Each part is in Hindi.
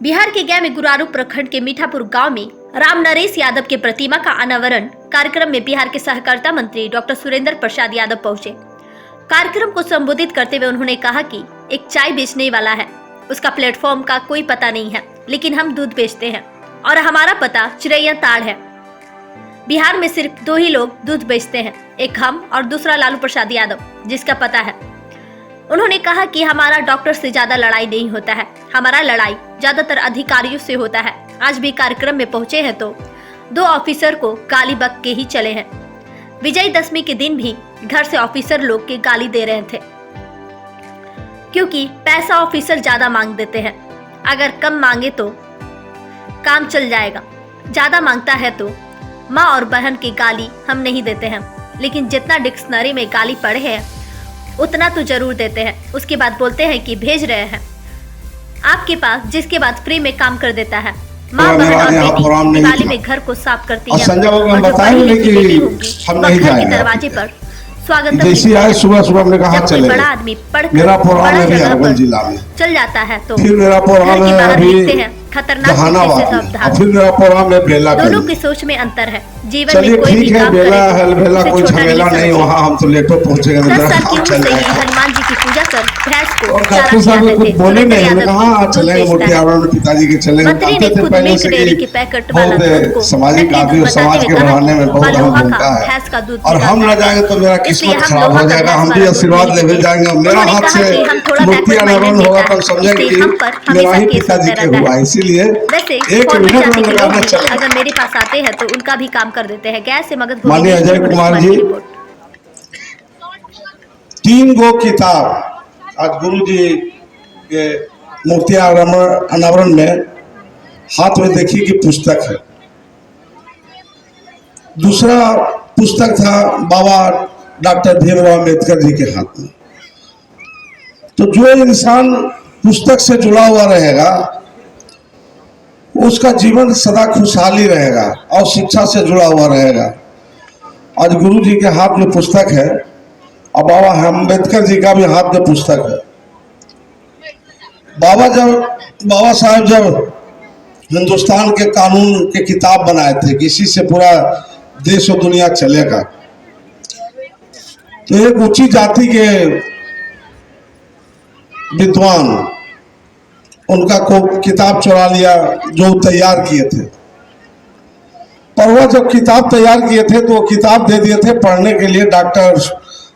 बिहार के गया में गुरारू प्रखंड के मीठापुर गांव में राम नरेश यादव के प्रतिमा का अनावरण कार्यक्रम में बिहार के सहकारिता मंत्री डॉक्टर सुरेंद्र प्रसाद यादव पहुंचे। कार्यक्रम को संबोधित करते हुए उन्होंने कहा कि एक चाय बेचने वाला है, उसका प्लेटफॉर्म का कोई पता नहीं है, लेकिन हम दूध बेचते हैं और हमारा पता चिरैया ताड़ है। बिहार में सिर्फ 2 ही लोग दूध बेचते हैं, एक हम और दूसरा लालू प्रसाद यादव, जिसका पता है। उन्होंने कहा कि हमारा डॉक्टर से ज्यादा लड़ाई नहीं होता है, हमारा लड़ाई ज्यादातर अधिकारियों से होता है। आज भी कार्यक्रम में पहुंचे हैं तो 2 ऑफिसर को गाली बक के ही चले हैं। विजयदशमी के दिन भी घर से ऑफिसर लोग के गाली दे रहे थे, क्योंकि पैसा ऑफिसर ज्यादा मांग देते हैं। अगर कम मांगे तो काम चल जाएगा, ज्यादा मांगता है तो माँ और बहन की गाली हम नहीं देते हैं, लेकिन जितना डिक्शनरी में गाली पढ़े हैं उतना तो जरूर देते हैं। उसके बाद बोलते हैं कि भेज रहे हैं आपके पास, जिसके बाद फ्री में काम कर देता है। माँ बहन और बेटी दिवाली में घर को साफ करती है और दरवाजे पर स्वागत जैसी आए सुबह हमने कहा चले बड़ा आदमी पढ़ मेरा प्रोग्राम है अरवल जिला में चल जाता है तो फिर मेरा प्रोग्राम है अभी खतरनाक फिर मेरा प्रोग्राम है बेला। दोनों की सोच में अंतर है। जीवन चलिए में कोई भी ठीक है, काम बेला करे हल बेला कोई झमेला नहीं, वहाँ हम तो लेटो पहुँचेंगे। 10 साल की उम्र से ही हनुमान जी की पूजा कर भैंस को और डॉक्टर साहब ने कुछ बोले नहीं, हमने कहा चलेंगे मोतिहारी में, पिताजी के चलेंगे। मंत्री ने खुद मिल्क डेयरी के पैकेट वाला दूध को सामाजिक आदमी और समाज के बढ़ाने में बहुत अहम भूमिका है, भैंस का दूध और हम न जाएंगे तो मेरा किस्मत खराब हो जाएगा। हम भी आशीर्वाद लेके जाएंगे, मेरा हाथ से मूर्ति अनावरण होगा तो समझेंगे कि मेरा ही पिताजी के हुआ। इसीलिए एक मिनट में लगाना चाहिए। अगर मेरे पास आते हैं तो उनका भी काम कर देते हैं। गैस से मगध माननीय अजय कुमार जी, 3 गो किताब आज गुरु जी के मूर्ति अनावरण में हाथ में देखिए कि पुस्तक है। दूसरा पुस्तक था बाबा डॉक्टर भीमराव अम्बेडकर जी के हाथ में। तो जो इंसान पुस्तक से जुड़ा हुआ रहेगा उसका जीवन सदा खुशहाली रहेगा और शिक्षा से जुड़ा हुआ रहेगा। आज गुरु जी के हाथ में पुस्तक है और बाबा अम्बेडकर जी का भी हाथ में पुस्तक है। बाबा साहब जब हिंदुस्तान के कानून के किताब बनाए थे कि इसी से पूरा देश और दुनिया चलेगा, तो एक ऊंची जाति के विद्वान उनका को किताब चुरा लिया जो तैयार किए थे। पर वह जब किताब तैयार किए थे तो किताब दे दिए थे पढ़ने के लिए डॉक्टर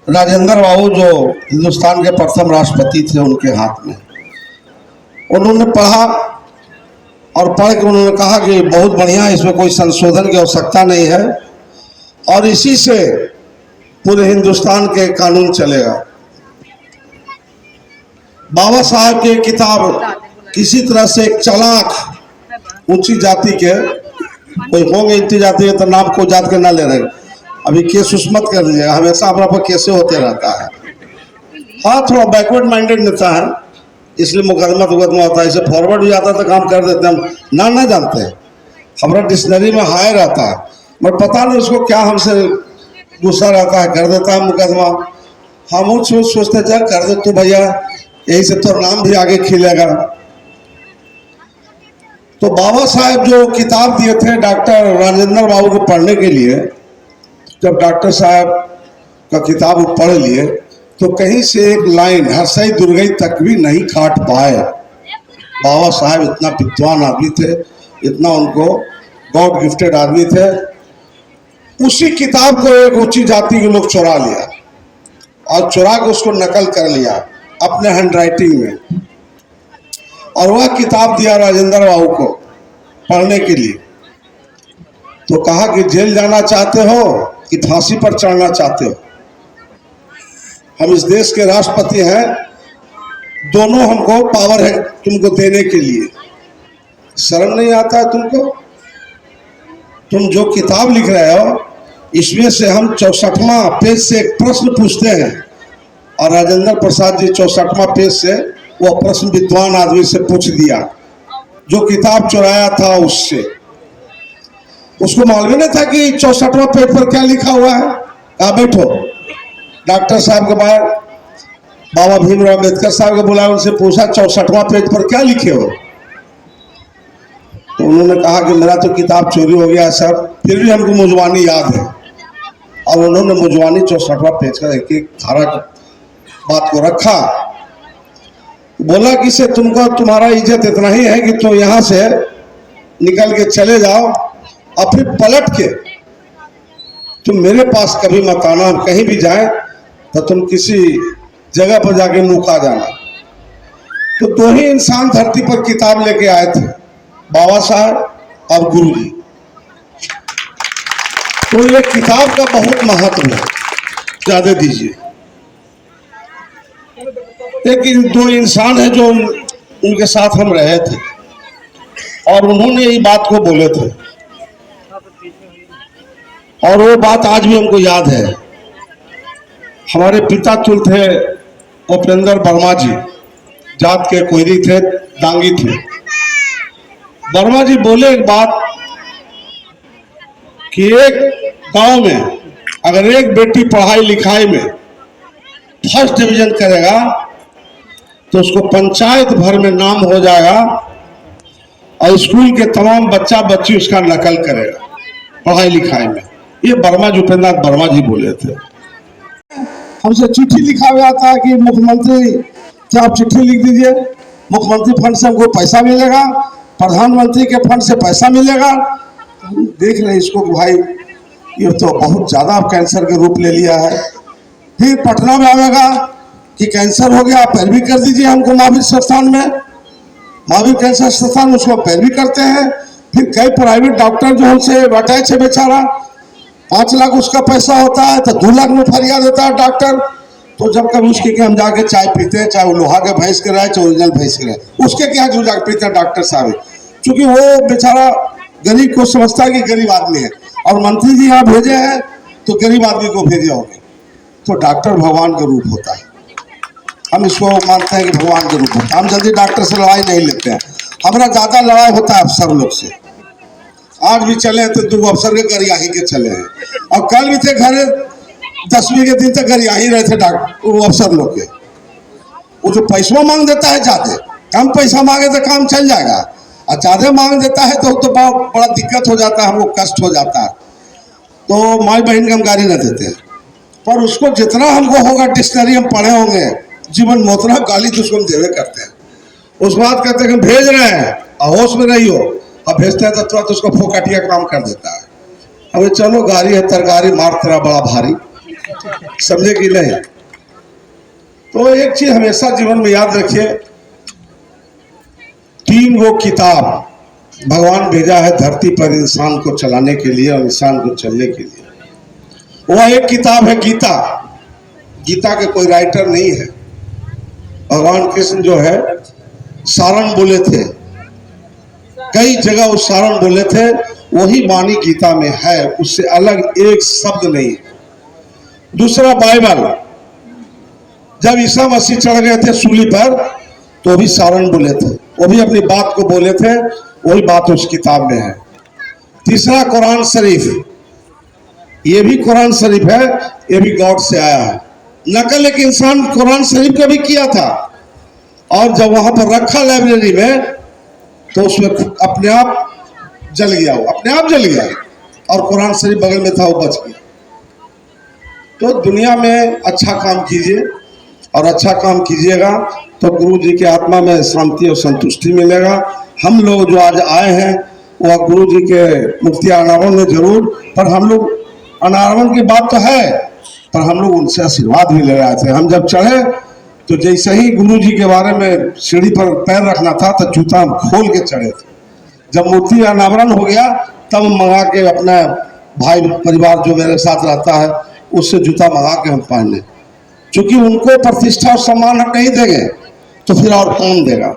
राजेंद्र बाबू, जो हिंदुस्तान के प्रथम राष्ट्रपति थे, उनके हाथ में। उन्होंने पढ़ा और पढ़ के उन्होंने कहा कि बहुत बढ़िया, इसमें कोई संशोधन की आवश्यकता नहीं है और इसी से पूरे हिंदुस्तान के कानून चलेगा। बाबा साहब की किताब किसी तरह से एक चालाक ऊंची जाति के कोई होंगे, इतनी जाति है तो नाम को जात के ना ले रहे, अभी केस उस मत कर दीजिएगा, हमेशा हमारा पर केसे होते रहता है। हाँ, थोड़ा बैकवर्ड माइंडेड नेता है इसलिए मुकदमा होता है। इसे फॉरवर्ड भी जाता तो काम कर देते, हम ना जानते हैं, हमारा डिक्शनरी में हाई रहता है, बट पता नहीं उसको क्या हमसे गुस्सा रहता है, कर देता है मुकदमा। हम सोचते चल कर दे तो भैया, यही से तो नाम भी आगे खिलेगा। तो बाबा साहब जो किताब दिए थे डॉक्टर राजेंद्र बाबू को पढ़ने के लिए, जब डॉक्टर साहब का किताब पढ़ लिए तो कहीं से एक लाइन हर्षई दुर्गई तक भी नहीं काट पाए। बाबा साहब इतना विद्वान आदमी थे, इतना उनको गॉड गिफ्टेड आदमी थे। उसी किताब को एक ऊंची जाति के लोग चुरा लिया और चुरा के उसको नकल कर लिया अपने हैंडराइटिंग में, और वह किताब दिया राजेंद्र बाबू को पढ़ने के लिए। तो कहा कि जेल जाना चाहते हो कि फांसी पर चढ़ना चाहते हो? हम इस देश के राष्ट्रपति हैं, दोनों हमको पावर है तुमको देने के लिए। शर्म नहीं आता है तुमको? तुम जो किताब लिख रहे हो इसमें से हम 64वां पेज से एक प्रश्न पूछते हैं और राजेंद्र प्रसाद जी 64वां पेज से वो प्रश्न विद्वान आदमी से पूछ दिया जो किताब चुराया था उससे। उसको मालूम नहीं था कि 64वां पेज पर क्या लिखा हुआ है। कहा बैठो, डॉक्टर साहब के बाद बाबा भीमराव अम्बेडकर साहब को बुलाया, उनसे पूछा 64वां पेज पर क्या लिखे हो? उन्होंने कहा कि मेरा तो किताब चोरी हो गया सर, फिर भी हमको मुजवानी याद है। और उन्होंने मुजवानी 64वां पेज का एक एक धारा बात को रखा। बोला कि से तुमको तुम्हारा इज्जत इतना ही है कि तुम यहाँ से निकल के चले जाओ और फिर पलट के तुम मेरे पास कभी मत आना। हम कहीं भी जाए तो तुम किसी जगह पर जाके नुका जाना। तो दो ही इंसान धरती पर किताब लेके आए थे, बाबा साहब और गुरु जी। तो ये किताब का बहुत महत्व है, ज्यादा दीजिए। लेकिन दो इंसान है जो उनके साथ हम रहे थे और उन्होंने ये बात को बोले थे और वो बात आज भी हमको याद है। हमारे पिता तुल थे उपेंद्र वर्मा जी, जात के कोयरी थे, डांगी थे। वर्मा जी बोले एक बात कि एक गांव में अगर एक बेटी पढ़ाई लिखाई में फर्स्ट डिवीजन करेगा तो उसको पंचायत भर में नाम हो जाएगा और स्कूल के तमाम बच्चा बच्ची उसका नकल करेगा पढ़ाई लिखाई में। ये वर्मा जी, उपेंद्र वर्मा जी बोले थे। हमसे चिट्ठी लिखा हुआ था कि मुख्यमंत्री से आप चिट्ठी लिख दीजिए, मुख्यमंत्री फंड से हमको पैसा मिलेगा, प्रधानमंत्री के फंड से पैसा मिलेगा। देख रहे इसको कि भाई ये तो बहुत ज्यादा कैंसर के रूप ले लिया है। फिर पटना में आएगा कि कैंसर हो गया, आप पैरवी कर दीजिए हमको महावीर संस्थान में, महावीर कैंसर संस्थान उसको पैरवी करते हैं। फिर कई प्राइवेट डॉक्टर जो हमसे अटैच है, बेचारा 5 लाख उसका पैसा होता है तो 2 लाख में फरियाद देता है डॉक्टर। तो जब कभी उसके के हम जाके चाय पीते हैं, चाहे वो लोहा के भैंस के रहे चाहे ओरिजिनल भैंस के रहे, उसके क्या जो जाके पीते हैं डॉक्टर साहब, क्योंकि वो बेचारा गरीब को समझता है कि गरीब आदमी है और मंत्री जी यहाँ भेजे हैं तो गरीब आदमी को भेजे होंगे। तो डॉक्टर भगवान का रूप होता है, हम इसको मानते हैं कि भगवान का रूप होता है। हम जल्दी डॉक्टर से लड़ाई नहीं लेते हैं, हमारा ज्यादा लड़ाई होता है अफसर लोग से। आज भी चले तो 2 अफसर के गरियाही के चले हैं और कल भी थे घर 10वीं के दिन तक गरियाही रहे थे डॉक्टर वो अफसर लोग के। वो जो पैसा मांग देता है ज्यादा, कम पैसा मांगे तो काम चल जाएगा और ज्यादा मांग देता है तो बड़ा दिक्कत हो जाता है, हमको कष्ट हो जाता है। तो माई बहन के हम गाली न देते हैं, पर उसको जितना हमको होगा डिक्शनरी हम पढ़े होंगे जीवन में उतना गाली तो उसको हम देवे करते हैं। उस बात कहते हैं कि भेज रहे हैं और होश में नहीं हो और भेजते हैं तो तुरंत उसको फोकटिया काम कर देता है। अबे चलो गाड़ी है तरकारी मार तेरा बड़ा भारी, समझे कि नहीं। तो एक चीज हमेशा जीवन में याद रखिए, 3 गो किताब भगवान भेजा है धरती पर इंसान को चलाने के लिए और इंसान को चलने के लिए। वह एक किताब है गीता। गीता के कोई राइटर नहीं है, भगवान कृष्ण जो है सारण बोले थे, कई जगह उस सारण बोले थे, वही वाणी गीता में है, उससे अलग एक शब्द नहीं। दूसरा बाइबल, जब ईसा मसीह चढ़ गए थे सूली पर तो भी सारण बोले थे, वो भी अपनी बात को बोले थे, वही बात उस किताब में है। तीसरा कुरान शरीफ, ये भी कुरान शरीफ है, ये भी गॉड से आया है। नकल एक इंसान कुरान शरीफ का भी किया था और जब वहां पर रखा लाइब्रेरी में तो उसमें अपने आप जल गया, वो अपने आप जल गया और कुरान शरीफ बगल में था वो बच गया। तो दुनिया में अच्छा काम कीजिए और अच्छा काम कीजिएगा तो गुरु जी की आत्मा में शांति और संतुष्टि मिलेगा। हम लोग जो आज आए हैं वह गुरु जी के मुक्ति अनावरण में जरूर, पर हम लोग अनावरण की बात तो है पर हम लोग उनसे आशीर्वाद भी ले रहे थे। हम जब चढ़े तो जैसे ही गुरु जी के बारे में सीढ़ी पर पैर रखना था तो जूता हम खोल के चढ़े थे। जब मूर्ति अनावरण हो गया तब मंगा के अपना भाई परिवार जो मेरे साथ रहता है उससे जूता मंगा के हम पहने, क्योंकि उनको प्रतिष्ठा और सम्मान हम नहीं देंगे तो फिर और कौन देगा।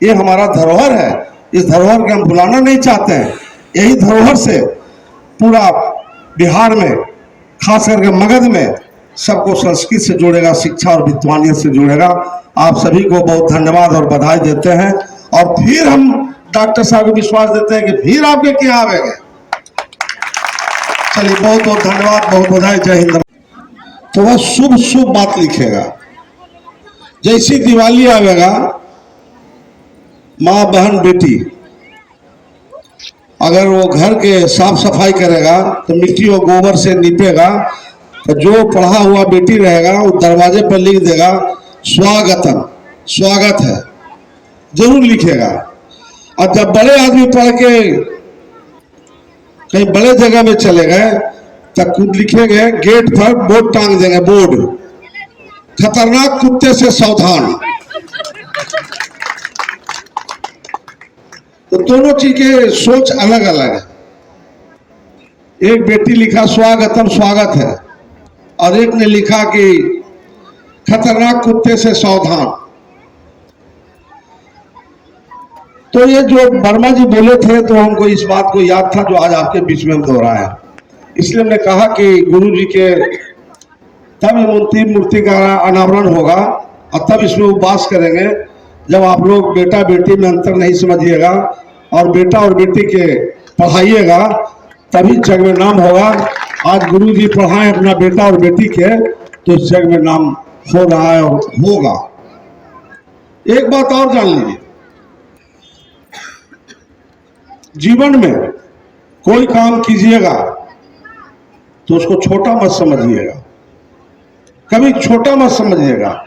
ये हमारा धरोहर है, इस धरोहर के हम भुलाना नहीं चाहते हैं। यही धरोहर से पूरा बिहार में खास करके मगध में सबको संस्कृत से जोड़ेगा, शिक्षा और विद्वानियत से जोड़ेगा। आप सभी को बहुत धन्यवाद और बधाई देते हैं और फिर हम डॉक्टर साहब को विश्वास देते हैं कि फिर आपके क्या आवेंगे। चलिए बहुत बहुत धन्यवाद, बहुत बधाई, जय हिंद। तो वह शुभ शुभ बात लिखेगा। जैसी दिवाली आवेगा, माँ बहन बेटी अगर वो घर के साफ सफाई करेगा तो मिट्टी और गोबर से नीपेगा, तो जो पढ़ा हुआ बेटी रहेगा वो दरवाजे पर लिख देगा स्वागतम, स्वागत है, जरूर लिखेगा। और जब बड़े आदमी पढ़ के कहीं बड़े जगह में चले गए तब खुद लिखेंगे, गेट पर बोर्ड टांग देंगे, बोर्ड खतरनाक कुत्ते से सावधान। तो दोनों चीज के सोच अलग अलग है। एक बेटी लिखा स्वागतम, स्वागत है, और एक ने लिखा कि खतरनाक कुत्ते से सावधान। तो ये जो वर्मा जी बोले थे तो हमको इस बात को याद था जो आज आपके बीच में हम दोहराया। इसलिए हमने कहा कि गुरु जी के तब मूर्ति का अनावरण होगा और तब इसमें उपवास करेंगे जब आप लोग बेटा बेटी में अंतर नहीं समझिएगा और बेटा और बेटी के पढ़ाइएगा, तभी जग में नाम होगा। आज गुरु जी पढ़ाएं अपना बेटा और बेटी के तो इस जग में नाम हो रहा है और होगा। एक बात और जान लीजिए, जीवन में कोई काम कीजिएगा तो उसको छोटा मत समझिएगा, कभी छोटा मत समझिएगा।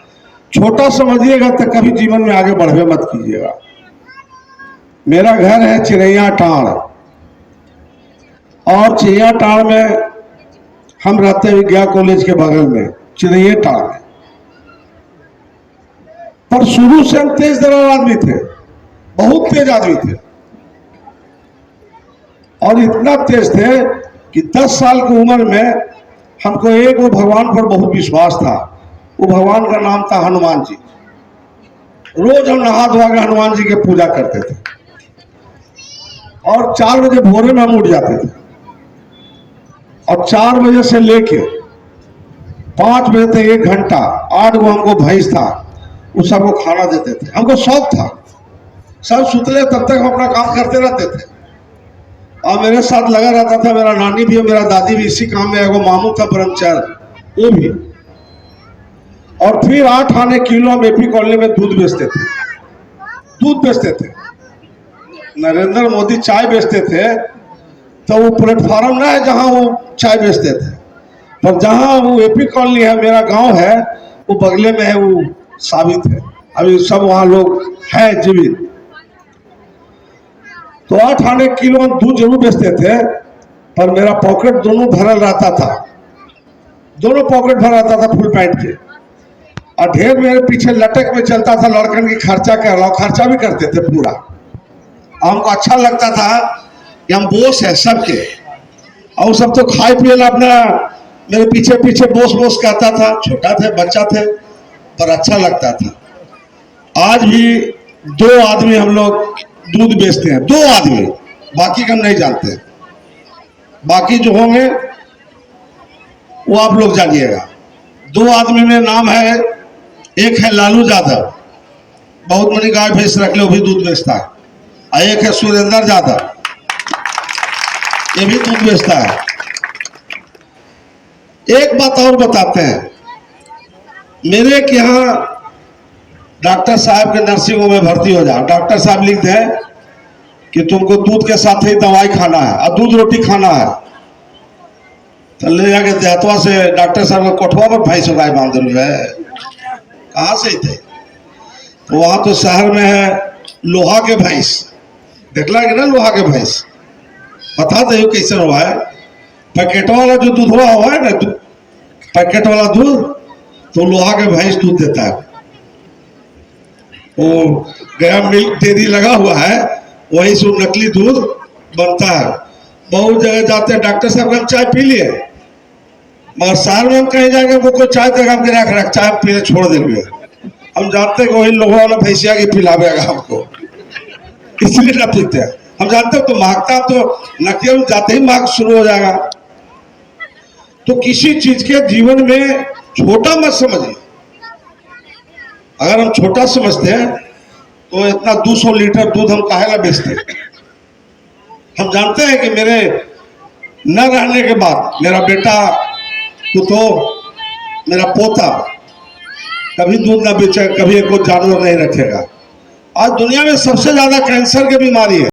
छोटा समझिएगा तो कभी जीवन में आगे बढ़वे मत कीजिएगा। मेरा घर है चिरैया टाड़, और चिरैया टाड़ में हम रहते हैं विज्ञान कॉलेज के बगल में, चिरैया टाड़ में। पर शुरू से हम तेज दरार आदमी थे, बहुत तेज आदमी थे, और इतना तेज थे कि 10 साल की उम्र में हमको एक वो भगवान पर बहुत विश्वास था। वो भगवान का नाम था हनुमान जी। रोज हम नहा धोआ के हनुमान जी की पूजा करते थे, और 4 बजे भोरे में हम उठ जाते थे, और 4 बजे से लेके 5 बजे तक 1 घंटा 8 गो हमको भैंस था, उस सबको खाना देते थे। हमको शौक था, सब सुतले तब तक हम अपना काम करते रहते थे, और मेरे साथ लगा रहता था मेरा नानी भी और मेरा दादी भी इसी काम में। एगो मामू था ब्रह्मचारी, वो भी। और फिर 8 आने किलो हम एपी कॉलोनी में दूध बेचते थे, दूध बेचते थे। नरेंद्र मोदी चाय बेचते थे तो वो प्लेटफॉर्म ना है जहां वो चाय बेचते थे, पर जहां वो एपी कॉलोनी है, मेरा गांव है, वो बगले में है, वो साबित है। अभी सब वहां लोग हैं जीवित। तो 8 आने किलो हम दूध जरूर बेचते थे, पर मेरा पॉकेट दोनों भरल रहता था, दोनों पॉकेट भरा रहता था फुल पैंट के, और ढेर मेरे पीछे लटक में चलता था लड़कन की खर्चा के अलावा। खर्चा भी करते थे पूरा, हमको अच्छा लगता था कि हम बोस है सबके, और सब तो खाए पिए अपना मेरे पीछे पीछे बोस बोस कहता था। छोटा थे, बच्चा थे, पर अच्छा लगता था। आज भी 2 आदमी हम लोग दूध बेचते हैं, 2 आदमी, बाकी का हम नहीं जानते। बाकी जो होंगे वो आप लोग जानिएगा। 2 आदमी में नाम है, एक है लालू यादव, बहुत मनी गाय भैंस रख ले, वो भी दूध बेचता है, और एक है सुरेंद्र यादव, ये भी दूध बेचता है। एक बात और बताते हैं, मेरे के यहाँ डॉक्टर साहब के नर्सिंग होम में भर्ती हो जाओ, डॉक्टर साहब लिखते हैं कि तुमको दूध के साथ ही दवाई खाना है और दूध रोटी खाना है। तो ले जाके देहतवा से डॉक्टर साहब को कोठवा पर भैंस गाय बांध दिल है, कहाँ से थे? तो वहाँ तो शहर में है लोहा के भैंस, देखला कि ना लोहा के भैंस, बता दे कैसे हुआ है। पैकेट वाला जो दूध हुआ है ना, पैकेट वाला दूध, तो लोहा के भैंस दूध देता है। वो गया मिल्क डेयरी लगा हुआ है, वही से नकली दूध बनता है। बहुत जगह जाते हैं, डॉक्टर साहब हम चाय पी लिए, मगर शहर में हम कहीं जाएंगे वो कोई चाय देगा, हम रख रख चाय पीने छोड़ देंगे। हम जानते हैं कि वही लोगों वाला भैंसिया की पिलावेगा हमको, इसलिए ना पीते हैं। हम जानते हैं तो महकता, तो नकली में जाते ही महक शुरू हो जाएगा। तो किसी चीज के जीवन में छोटा मत समझिए। अगर हम छोटा समझते हैं तो इतना 200 लीटर दूध हम काहे ला बेचते हैं? हम जानते हैं कि मेरे न रहने के बाद मेरा बेटा तो मेरा पोता कभी दूध ना बेचे, कभी एक जानवर नहीं रखेगा। आज दुनिया में सबसे ज्यादा कैंसर की बीमारी है।